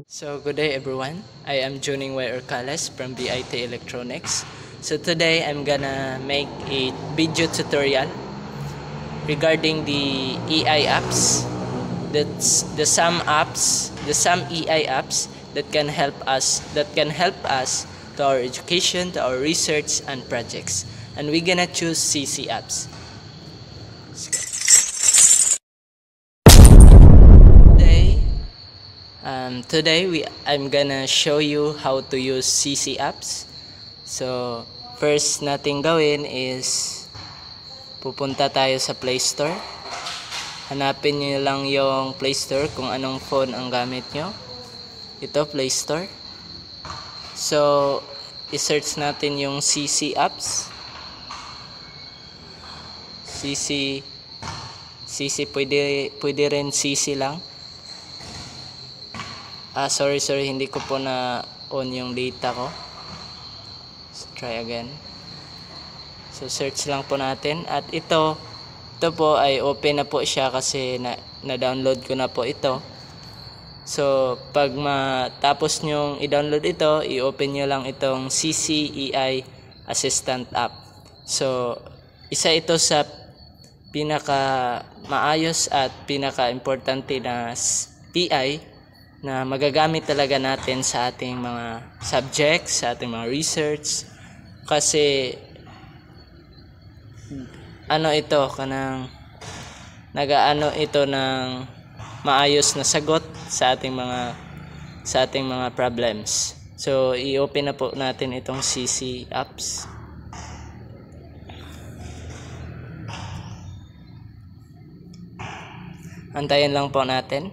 So good day everyone, I am Juning Y. Orcales from BIT Electronics. So today I'm gonna make a video tutorial regarding the EI apps. That's the some EI apps that can help us to our education, to our research and projects. And we're gonna choose CC apps. Today I'm gonna show you how to use CC apps. So first nating gawin is pupunta tayo sa Play Store. Hanapin nyo lang yung Play Store kung anong phone ang gamit nyo. Ito, Play Store. So i-search natin yung CC apps. CC pwede rin CC lang. Sorry, hindi ko po na on yung data ko. So, try again. So search lang po natin at ito po ay open na po siya kasi na-download ko na po ito. So pag matapos nyong i-download ito, i-open nyo lang itong CCEI Assistant app. So isa ito sa pinaka maayos at pinaka importante na EI na magagamit talaga natin sa ating mga subjects, sa ating mga research, kasi ito kanang nagaano ito ng maayos na sagot sa ating mga problems. So i-open na po natin itong CC apps. Antayin lang po natin.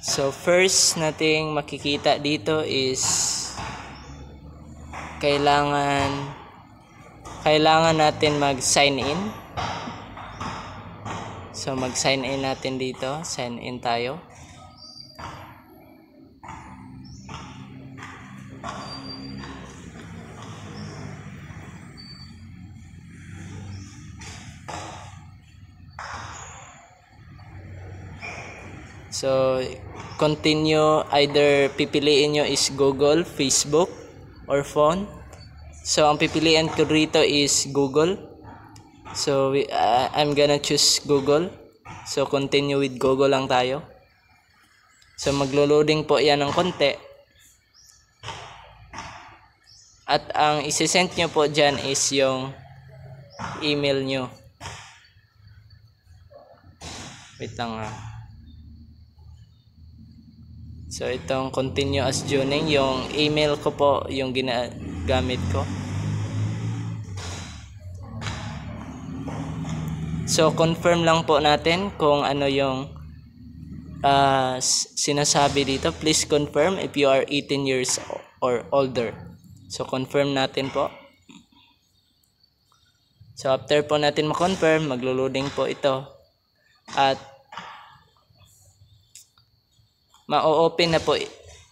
So first nating makikita dito is kailangan natin mag-sign in. So mag-sign in natin dito, sign in tayo. So continue, either pipiliin nyo is Google, Facebook, or phone. So ang pipilian ko rito is Google. So I'm gonna choose Google. So continue with Google lang tayo. So maglo-loading po yan ng konti. At ang isi-send nyo po dyan is yung email nyo. Wait lang . So itong continue as Juning, yung email ko po yung ginagamit ko. So confirm lang po natin kung ano yung sinasabi dito. Please confirm if you are 18 years or older. So confirm natin po. So after po natin ma-confirm, maglo-loading po ito. At ma-open na po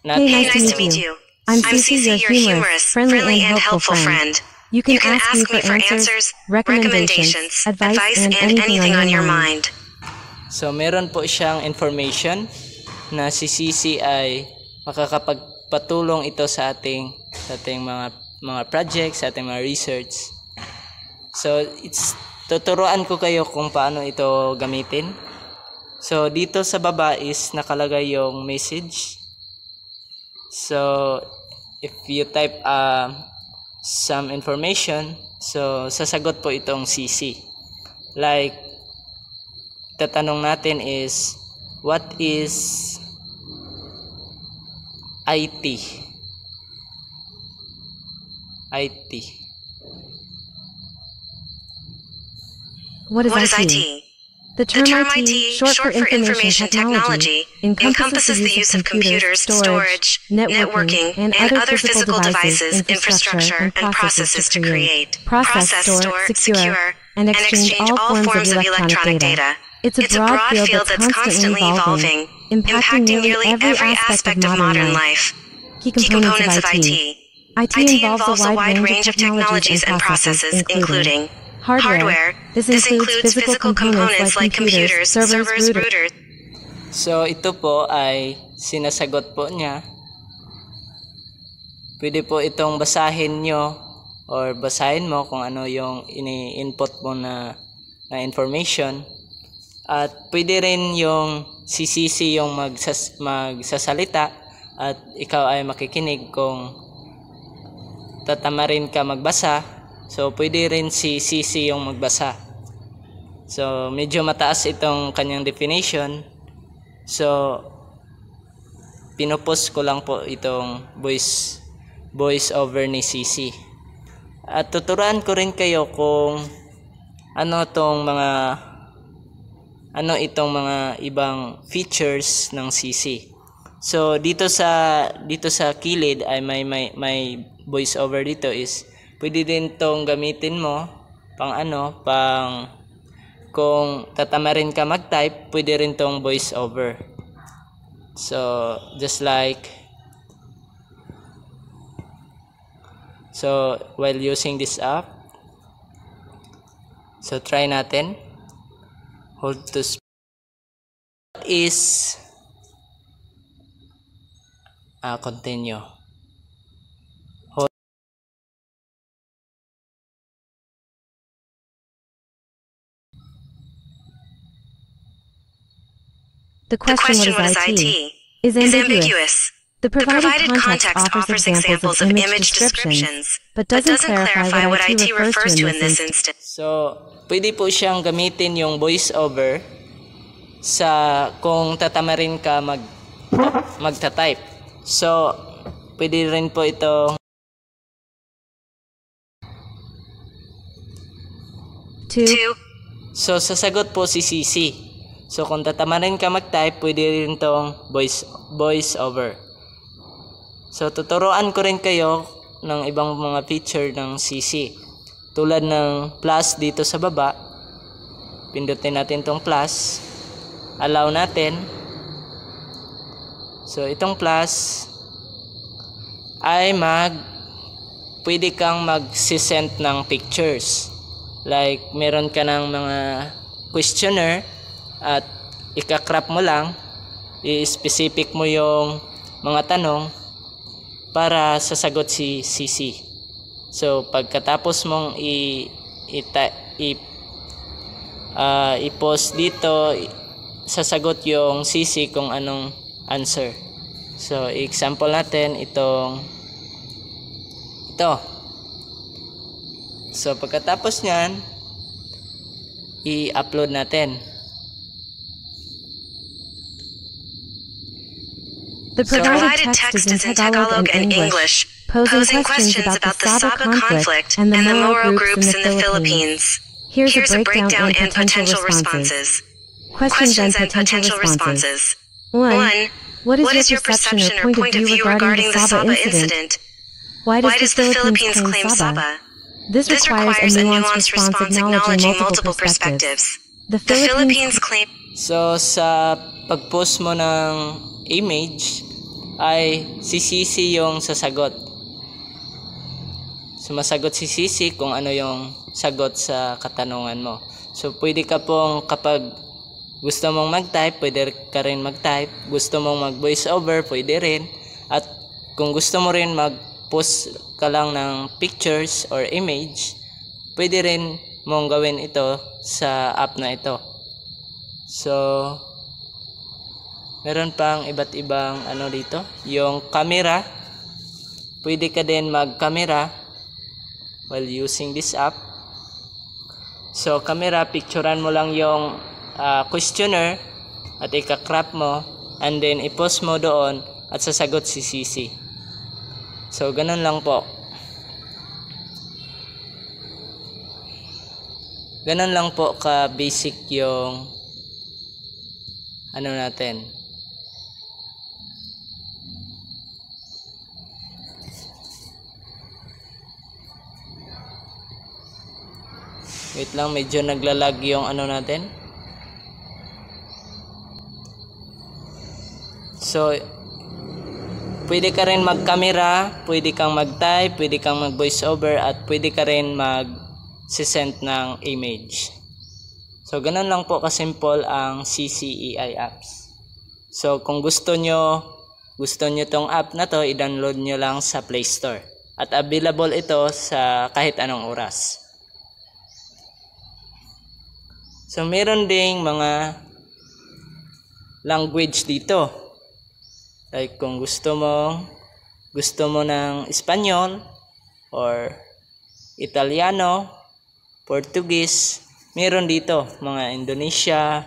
natin. Hey, nice to meet you. I'm Cici, your humorous, friendly, and helpful friend. You can ask me for answers, recommendations, advice, and anything on your mind. So meron po siyang information na si Cici ay makakapagpatulong ito sa ating mga projects, sa ating mga research. So tuturuan ko kayo kung paano ito gamitin. So dito sa baba is nakalagay yung message. So if you type some information, so sasagot po itong CC. Like tatanong natin is, what is IT? What is IT? The term IT, short for information technology, encompasses the use of computers, storage, networking, and other physical devices, infrastructure, and processes to create, process, store, secure, and exchange all forms of electronic data. It's a broad field that's constantly evolving, impacting nearly every aspect of modern life. Key components of IT. IT involves a wide range of technologies and processes, including Hardware. This includes physical components like computers, servers, routers. So ito po ay sinasagot po niya. Pwede po itong basahin nyo or basahin mo kung ano yung ini-input mo na information. At pwede rin yung si CC yung magsasalita at ikaw ay makikinig kung tatamarin ka magbasa. So pwede rin si CC yung magbasa. So medyo mataas itong kanyang definition. So pinupost ko lang po itong voice over ni CC. At tuturuan ko rin kayo kung itong mga ibang features ng CC. So dito sa kilid ay may voice over dito is pwede din tong gamitin mo pang kung tatamarin ka mag-type, pwede rin tong voice over. So just like while using this app, so try natin. Hold to speak is continue. Hold. The question, what is IT? Is ambiguous. The provided context offers examples of image descriptions, but doesn't clarify what IT refers to in this instance. So, pwede po siyang gamitin yung voice over kung tatamarin ka magta-type. So, pwede rin po ito. So, sasagot po si CC. So, kung tatamarin ka mag-type, pwede rin itong voice over. So, tuturuan ko rin kayo ng ibang mga feature ng CC. Tulad ng plus dito sa baba. Pindutin natin itong plus. Allow natin. So, itong plus ay pwede kang mag-send ng pictures. Like, meron ka ng mga questionnaire at ika-crop mo lang, i-specific mo yung mga tanong para sasagot si CC. So pagkatapos mong i-post dito, sasagot yung CC kung anong answer. So example natin ito. So pagkatapos niyan, i-upload natin. The provided text is in Tagalog and English, posing questions about the Sabah conflict and the Moro groups in the Philippines. Here's a breakdown and potential responses. Questions and potential responses. 1. What is your perception or point of view regarding the Sabah incident? Why does the Philippines claim Sabah? This requires a nuanced response acknowledging multiple perspectives. The Philippines claim... So sa pag-post mo ng image ay si CC yung sasagot. Sumasagot si CC kung ano yung sagot sa katanungan mo. So pwede ka pong kapag gusto mong mag-type, pwede ka rin mag-type. Gusto mong mag-voice over, pwede rin. At kung gusto mo rin mag-post ka lang ng pictures or image, pwede rin mong gawin ito sa app na ito. So meron pang iba't ibang dito. Yung camera, pwede ka din mag-camera while using this app. So camera, picturean mo lang yung questionnaire at ika-crop mo and then i-post mo doon at sasagot si CC. So ganun lang po. Ganun lang po ka basic yung natin. Wait lang, medyo naglalag yung natin. So, pwede ka rin mag-camera, pwede kang mag-type, pwede kang mag-voice over, at pwede ka rin mag-send ng image. So, ganun lang po kasimple ang CCEI apps. So kung gusto nyo tong app na to, i-download nyo lang sa Play Store. At available ito sa kahit anong oras. So meron ding mga language dito. Like kung gusto mo ng Espanyol or Italiano, Portuguese, meron dito mga Indonesia.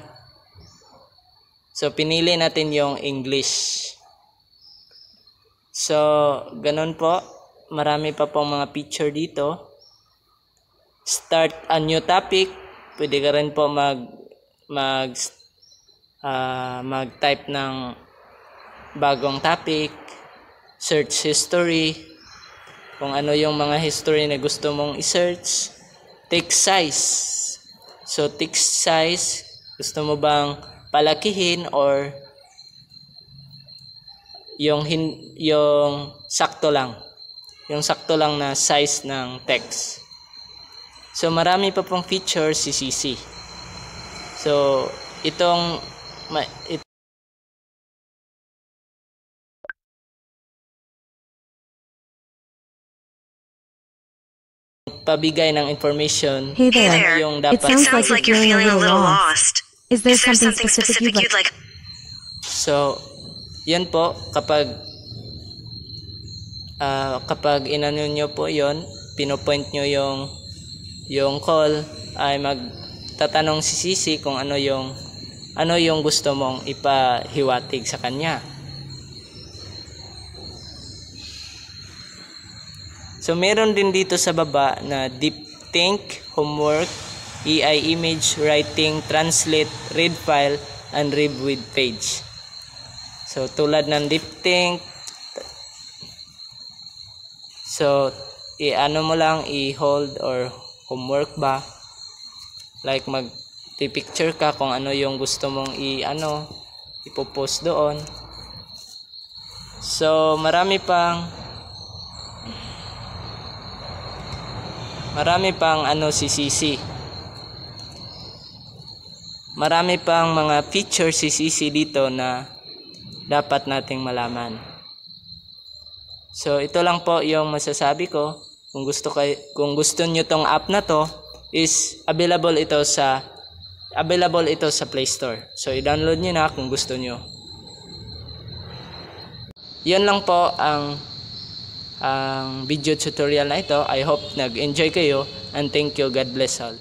So pinili natin yung English. So ganun po, marami pa pong mga feature dito. Start a new topic, pwede ka rin po mag-type ng bagong topic, search history, kung ano yung mga history na gusto mong i-search, text size. So text size, gusto mo bang palakihin or yung sakto lang na size ng text. So marami pa pong features si CC. So pabigay ng information. Hey there. Yung It dapat. sounds like you're feeling a little lost. Is there something specific you'd like? So, yan po, kapag inano nyo po yon, pinopoint nyo yung call, ay magtatanong si CC kung ano yung gusto mong ipahiwatig sa kanya. So meron din dito sa baba na deep think, homework, AI image, writing, translate, read file, and read with page. So tulad ng deep think, so i-ano mo lang, i-hold or homework ba, like mag-picture ka kung ano yung gusto mong ipopost doon. So marami pang si CC. Marami pang mga features si CC dito na dapat nating malaman. So ito lang po yung masasabi ko. Kung gusto niyo tong app na to, is available ito sa Play Store. So i-download niyo na kung gusto niyo. Yan lang po ang video tutorial na ito. I hope nag-enjoy kayo, and thank you. God bless all.